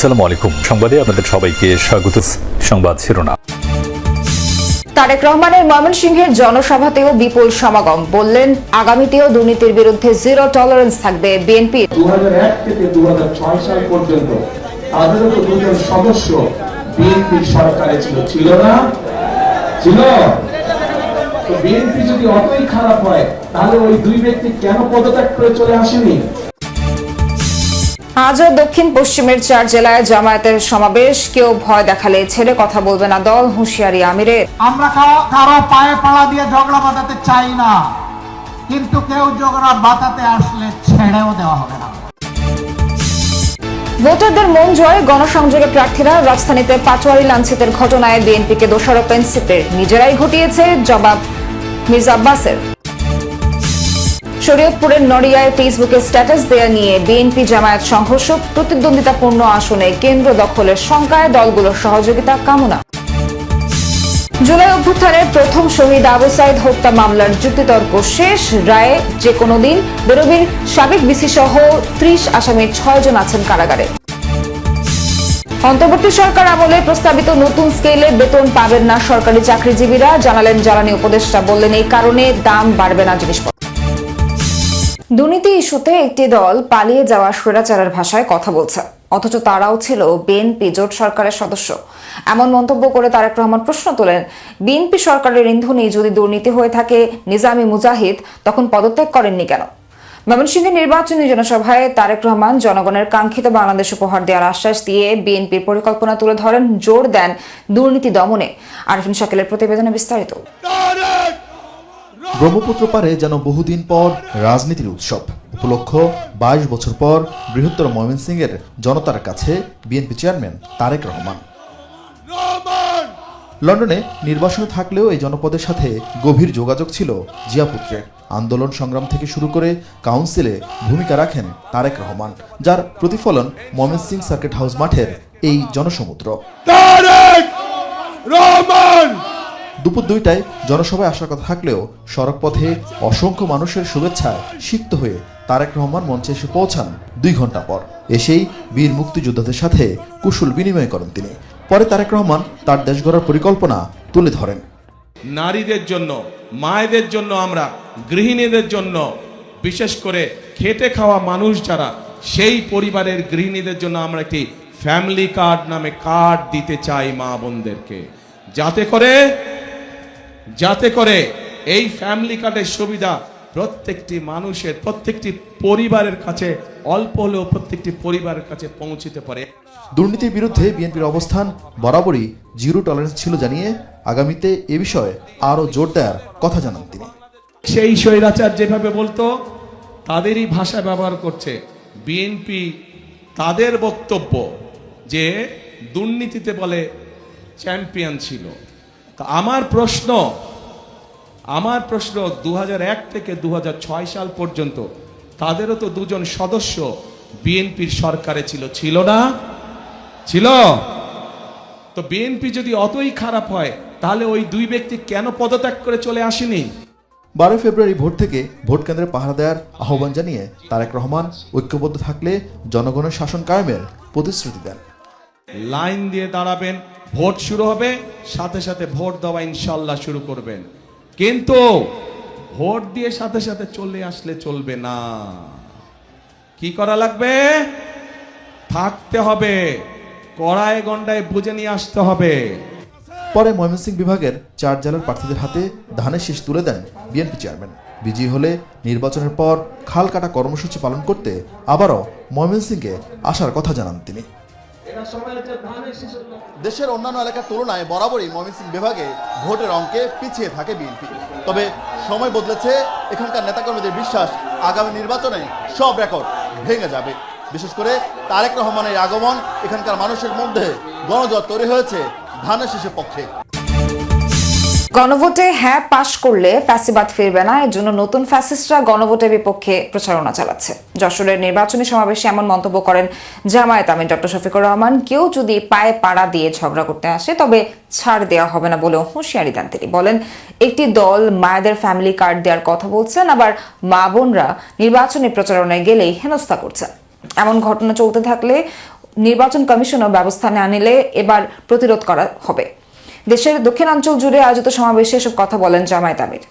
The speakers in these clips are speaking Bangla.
আসসালামু আলাইকুম। সংবাদে আপনাদের সবাইকে স্বাগত। সংবাদ শিরোনাম। তারেক রহমানের ময়মনসিংহের জনসভাতেও বিপুল সমাগম, বললেন আগামীতেও দুর্নীতির বিরুদ্ধে জিরো টলারেন্স থাকবে বিএনপি। 2001 থেকে 2006 সাল পর্যন্ত তাদেরও তো দুজন সদস্য বিএনপির সরকারে ছিল না? ছিল। তো বিএনপি যদি অতই খারাপ হয় তাহলে ওই দুই ব্যক্তি কেন পদত্যাগ করে চলে আসেনি? আজও দক্ষিণ পশ্চিমের 4 জেলায় জামায়াতের সমাবেশ। কেউ ভয় দেখালে ছেড়ে কথা বলবে না দল, হুঁশিয়ারি আমিরের। আমরা কারো পায়ে পাড়া দিয়ে ঝগড়া বাঁধাতে চাই না, কিন্তু কেউ ঝগড়া বাঁধাতে আসলে ছেড়েও দেওয়া হবে না। ভোটারদের মন জয় গণসংযোগে প্রার্থীরা। রাজধানীতে পাটোয়ারি লাঞ্ছিতের ঘটনায় বিএনপিকে দোষারোপ এনসিপির, নিজেরাই ঘটিয়েছে জবাব মির্জা আব্বাসের। শরীয়তপুরের নড়িয়ায় ফেসবুকে স্ট্যাটাস দেয়া নিয়ে বিএনপি জামায়াত সংঘর্ষ। প্রতিদ্বন্দ্বিতাপূর্ণ আসনে কেন্দ্র দখলের শঙ্কায় দলগুলোর সহযোগিতা কামনা। জুলাই অভ্যুত্থানের প্রথম শহীদ আবু সাইদ হত্যা মামলার যুক্তিতর্ক শেষ, রায়ে যে কোনো দিন। বেরোবির সাবেক বিসি সহ 30 আসামির 6 জন আছেন কারাগারে। অন্তর্বর্তী সরকার আমলে প্রস্তাবিত নতুন স্কেলে বেতন পাবেন না সরকারি চাকরিজীবীরা, জানালেন জ্বালানি উপদেষ্টা। বললেন এই কারণে দাম বাড়বে না জিনিসপত্র। দুর্নীতি ইস্যুতে একটি দল পালিয়ে যাওয়া স্বৈরাচারের ভাষায় কথা বলছে, অথচ তারাও ছিল বিএনপি জোট সরকারের সদস্য। এমন মন্তব্য করে তারেক রহমান প্রশ্ন তোলেন, বিএনপি সরকারের ইন্ধনে যদি দুর্নীতি হয়ে থাকে নিজামী মুজাহিদ তখন পদত্যাগ করেননি কেন? ময়মনসিংহের নির্বাচনী জনসভায় তারেক রহমান জনগণের কাঙ্ক্ষিত বাংলাদেশ উপহার দেওয়ার আশ্বাস দিয়ে বিএনপির পরিকল্পনা তুলে ধরেন, জোর দেন দুর্নীতি দমনে। আরিফিন শাকিলের প্রতিবেদনে বিস্তারিত। ব্রহ্মপুত্র পারে যেন বহুদিন পর রাজনীতির উৎসব উপলক্ষ 22 বছর পর বৃহত্তর ময়মনসিংহের জনতার কাছে বিএনপি চেয়ারম্যান তারেক রহমান। লন্ডনে নির্বাসনে থাকলেও এই জনপদের সাথে গভীর যোগাযোগ ছিল জিয়াপুত্রের। আন্দোলন সংগ্রাম থেকে শুরু করে কাউন্সিলে ভূমিকা রাখেন তারেক রহমান, যার প্রতিফলন ময়মনসিংহ সার্কিট হাউস মাঠের এই জনসমুদ্র। দুপুর 2টায় জনসভায় আসার কথা থাকলেও সড়কপথে অসংখ্য মানুষের শুভেচ্ছায় সিক্ত হয়ে তারেক রহমান মঞ্চে এসে পৌঁছান 2 ঘন্টা পর। এসেই বীর মুক্তিযোদ্ধাদের সাথে কুশল বিনিময় করেন তিনি। পরে তারেক রহমান তার দেশ গড়ার পরিকল্পনা তুলে ধরেন। নারীদের জন্য, মায়েদের জন্য, আমরা গৃহিণীদের জন্য, বিশেষ করে খেটে খাওয়া মানুষ যারা, সেই পরিবারের গৃহিণীদের জন্য আমরা একটি ফ্যামিলি কার্ড নামে কার্ড দিতে চাই মা বোনদেরকে, যাতে করে এই ফ্যামিলি কার্ডের সুবিধা প্রত্যেকটি মানুষের, প্রত্যেকটি পরিবারের কাছে, অল্প হলেও প্রত্যেকটি পরিবারের কাছে পৌঁছতে পারে। দুর্নীতির বিরুদ্ধে বিএনপির অবস্থান বরাবরই জিরো টলারেন্স ছিল জানিয়ে আগামীতে এ বিষয়ে আরও জোর দেওয়ার কথা জানান তিনি। সেই স্বৈরাচার যেভাবে বলতো তাদেরই ভাষা ব্যবহার করছে বিএনপি। তাদের বক্তব্য যে দুর্নীতিতে বলে চ্যাম্পিয়ন ছিল। তা আমার প্রশ্ন 2001 থেকে 2006 সাল পর্যন্ত তাদেরও তো 2 জন সদস্য বিএনপির সরকারে ছিল না? ছিল। তো বিএনপি যদি অতই খারাপ হয় তাহলে ওই 2 ব্যক্তি কেন পদত্যাগ করে চলে আসেনি? 12 ফেব্রুয়ারি ভোর থেকে ভোট কেন্দ্রে পাহারা দেওয়ার আহ্বান জানিয়ে তারেক রহমান ঐক্যবদ্ধ থাকলে জনগণের শাসন কায়েমের প্রতিশ্রুতি দেন। লাইন দিয়ে দাঁড়াবেন, ভোট শুরু হবে, সাথে সাথে ভোট দেওয়া ইনশাল্লাহ শুরু করবেন। কিন্তু ভোট দিয়ে সাথে সাথে চলে আসলে চলবে না। কি করা লাগবে? থাকতে হবে, কড়ায় গন্ডায় বুঝে নিয়ে আসতে হবে। পরে ময়মনসিংহ বিভাগের 4 জেলার প্রার্থীদের হাতে ধানের শীষ তুলে দেন বিএনপি চেয়ারম্যান। বিজয়ী হলে নির্বাচনের পর খাল কাটা কর্মসূচি পালন করতে আবারও ময়মনসিংহে আসার কথা জানান তিনি। দেশের অন্যান্য এলাকার তুলনায় বরাবরই ময়মনসিংহ বিভাগে ভোটের অঙ্কে পিছিয়ে থাকে বিএনপি। তবে সময় বদলেছে, এখানকার নেতাকর্মীদের বিশ্বাস আগামী নির্বাচনে সব রেকর্ড ভেঙে যাবে। বিশেষ করে তারেক রহমানের আগমন এখানকার মানুষের মধ্যে গণজোয়ার তৈরি হয়েছে ধানের শীষের পক্ষে। গণভোটে হ্যাঁ পাশ করলে ফ্যাসিবাদ ফিরবে না, এর জন্য নতুন ফ্যাসিস্টরা গণভোটের বিপক্ষে প্রচারণা চালাচ্ছে। যশোরের নির্বাচনী সমাবেশে এমন মন্তব্য করেন জামায়াত আমির ডক্টর শফিকুর রহমান। কেউ যদি পায়ে পাড়া দিয়ে ঝগড়া করতে আসে তবে ছাড় দেওয়া হবে না বলেও হুঁশিয়ারি দেন তিনি। বলেন, একটি দল মায়েদের ফ্যামিলি কার্ড দেওয়ার কথা বলছেন, আবার মা বোনরা নির্বাচনী প্রচারণায় গেলেই হেনস্থা করছেন। এমন ঘটনা চলতে থাকলে নির্বাচন কমিশনও ব্যবস্থা না নিলে এবার প্রতিরোধ করা হবে। দেশের দক্ষিণাঞ্চল জুড়ে আয়োজিত সমাবেশে এসব কথা বলেন জামায়াত আমির।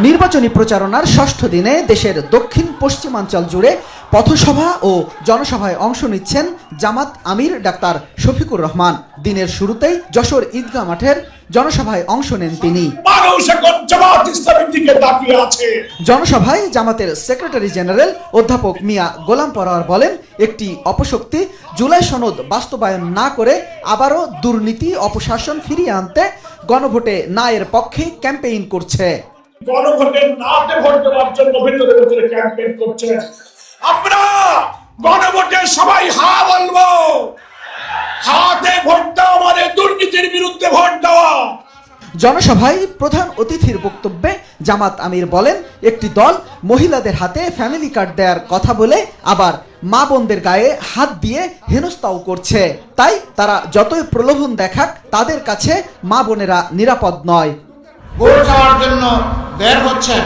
নির্বাচনী প্রচারণার ষষ্ঠ দিনে দেশের দক্ষিণ পশ্চিমাঞ্চল জুড়ে পথসভা ও জনসভায় অংশ নিচ্ছেন জামাত আমির ডাক্তার শফিকুর রহমান। দিনের শুরুতেই যশোর ঈদগাহ মাঠের জনসভায় অংশ নেন তিনি। জনসভায় জামাতের সেক্রেটারি জেনারেল অধ্যাপক মিয়া গোলাম পরোয়ার বলেন, একটি অপশক্তি জুলাই সনদ বাস্তবায়ন না করে আবারও দুর্নীতি অপশাসন ফিরিয়ে আনতে গণভোটে না এর পক্ষে ক্যাম্পেইন করছে। গণভোটে নাতে ভোট দেওয়ার জন্য ভিতরে ভিতরে ক্যাম্পেইন করছে। আমরা গণভোটে সবাই হা বলবো, হাতে ভোট দেওয়া মানে দুর্নীতির বিরুদ্ধে ভোট দেওয়া। জনসভায় প্রধান অতিথির বক্তব্যে জামাত আমির বলেন, একটি দল মহিলাদের হাতে ফ্যামিলি কার্ড দেওয়ার কথা বলে আবার মা বোনদের গায়ে হাত দিয়ে হেনস্থাও করছে। তাই তারা যতই প্রলোভন দেখাক তাদের কাছে মা বোনেরা নিরাপদ নয়। ভোট যাওয়ার জন্য বের হচ্ছেন,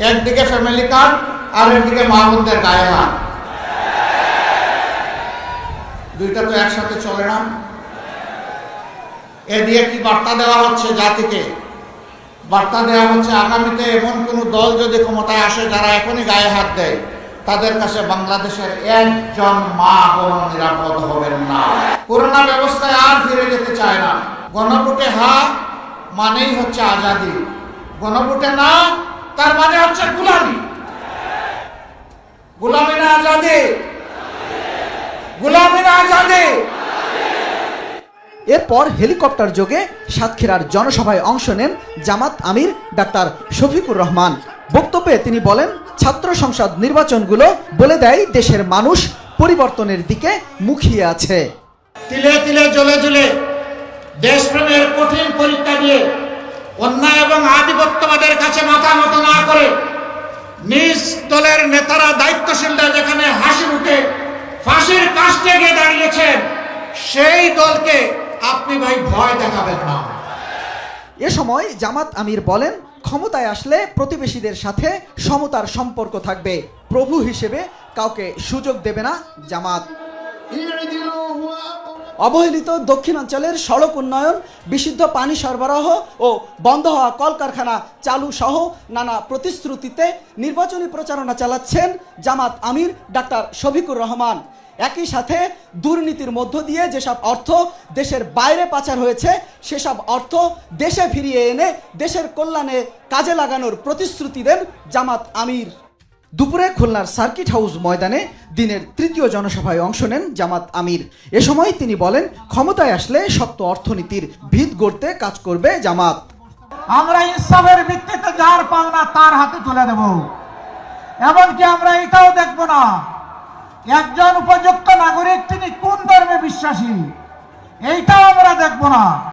একদিকে ফ্যামিলি কার্ড আর একদিকে মা বোনদের গায়ে হাত, দুইটা তো একসাথে চলে না। এ দিয়ে কি বার্তা দেওয়া হচ্ছে জাতিকে? বার্তা দেওয়া হচ্ছে আগামীতে এমন কোন দল যদি ক্ষমতায় আসে যারা এখনই গায়ে হাত দেয়, তাদের কাছে বাংলাদেশের একজন মা বোন নিরাপদ হবেন না। করোনা ব্যবস্থায় আর ফিরে যেতে চায় না। গণভোটে হা মানেই হচ্ছে আজাদি, গণভোটে না তার মানে হচ্ছে গোলামি। গোলামি না আজাদি, গোলামি না আজাদি। এরপর হেলিকপ্টার যোগে সাতক্ষীরার জনসভায় অংশ নেন জামাত আমির ডাক্তার শফিকুর রহমান। বক্তব্যে তিনি বলেন, ছাত্র সংসদ নির্বাচনগুলো বলে দেয় দেশের মানুষ পরিবর্তনের দিকে মুখিয়ে আছে। তিলে তিলে জ্বলে জ্বলে দেশপ্রেমের কঠিন পরীক্ষা দিয়ে অন্যায় এবং আধিপত্যবাদের কাছে মাথা নত না করে নিজ দলের নেতারা দায়িত্বশীলরা যেখানে হাসি মুখে ফাঁসির কাস্টে গিয়ে দাঁড়িয়েছেন, সেই দলকে আপনি ভাই ভয় দেখাবেন না। এ সময় জামাত আমির বলেন, ক্ষমতায় আসলে প্রতিবেশীদের সাথে সমতার সম্পর্ক থাকবে, প্রভু হিসেবে কাউকে সুযোগ দেবে না জামাত। অবহেলিত দক্ষিণাঞ্চলের সড়ক উন্নয়ন, বিশুদ্ধ পানি সরবরাহ ও বন্ধ হওয়া কলকারখানা চালু সহ নানা প্রতিশ্রুতিতে নির্বাচনী প্রচারণা চালাচ্ছেন জামাত আমির ডাক্তার শফিকুর রহমান। একই সাথে দুর্নীতির মধ্য দিয়ে যেসব অর্থ দেশের বাইরে পাচার হয়েছে সেসব অর্থ দেশে ফিরিয়ে এনে দেশের কল্যাণে কাজে লাগানোর প্রতিশ্রুতি দেন জামাত আমির। দুপুরে খুলনার সার্কিট হাউস ময়দানে দিনের তৃতীয় জনসভায় অংশ নেন জামাত আমির। এ সময় তিনি বলেন, ক্ষমতায় আসলে শক্ত অর্থনীতির ভিত গড়তে কাজ করবে জামাত। আমরা ইনসাফের ভিত্তিতে যার পাওনা তার হাতে তুলে দেব। এমনকি আমরা এটাও দেখব না একজন উপযুক্ত নাগরিক তিনি কোন ধর্মে বিশ্বাসী, এইটাও আমরা দেখব না।